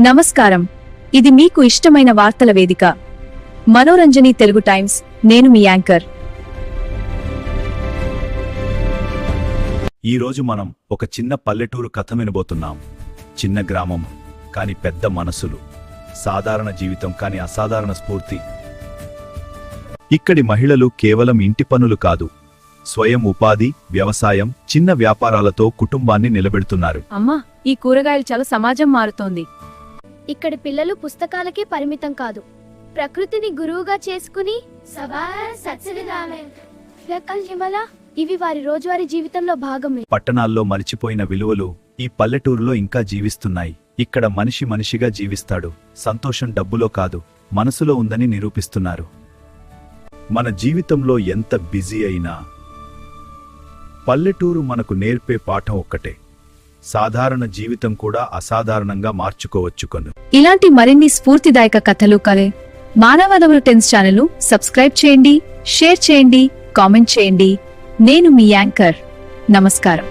నమస్కారం. ఇది మీకు ఇష్టమైన వార్తల వేదిక మనోరంజని తెలుగు టైమ్స్. నేను మీ యాంకర్. ఈరోజు మనం ఒక చిన్న పల్లెటూరు కథ వినబోతున్నాం. చిన్న గ్రామం కాని పెద్ద మనసులు, సాధారణ జీవితం కాని అసాధారణ స్ఫూర్తి. ఇక్కడి మహిళలు కేవలం ఇంటి పనులు కాదు, స్వయం ఉపాధి, వ్యవసాయం, చిన్న వ్యాపారాలతో కుటుంబాన్ని నిలబెడుతున్నారు. అమ్మా, ఈ కూరగాయలు చాలా సమాజం మారుతోంది. ఇక్కడి పిల్లలు పుస్తకాలకే పరిమితం కాదు, ప్రకృతిని గురువుగా చేసుకుని ఇవి వారి రోజువారీ జీవితంలో భాగమే. పట్టణాల్లో మరిచిపోయిన విలువలు ఈ పల్లెటూరులో ఇంకా జీవిస్తున్నాయి. ఇక్కడ మనిషి మనిషిగా జీవిస్తాడు. సంతోషం డబ్బులో కాదు, మనసులో ఉందని నిరూపిస్తున్నారు. మన జీవితంలో ఎంత బిజీ అయినా పల్లెటూరు మనకు నేర్పే పాఠం ఒక్కటే: సాధారణ జీవితం కూడా అసాధారణంగా మార్చుకోవచ్చు. ఇలాంటి మరిన్ని స్ఫూర్తిదాయక కథలు కలే మానవనవరు టెన్స్ ఛానల్ సబ్స్క్రైబ్ చేయండి, షేర్ చేయండి, కామెంట్ చేయండి. నేను మీ యాంకర్. నమస్కారం.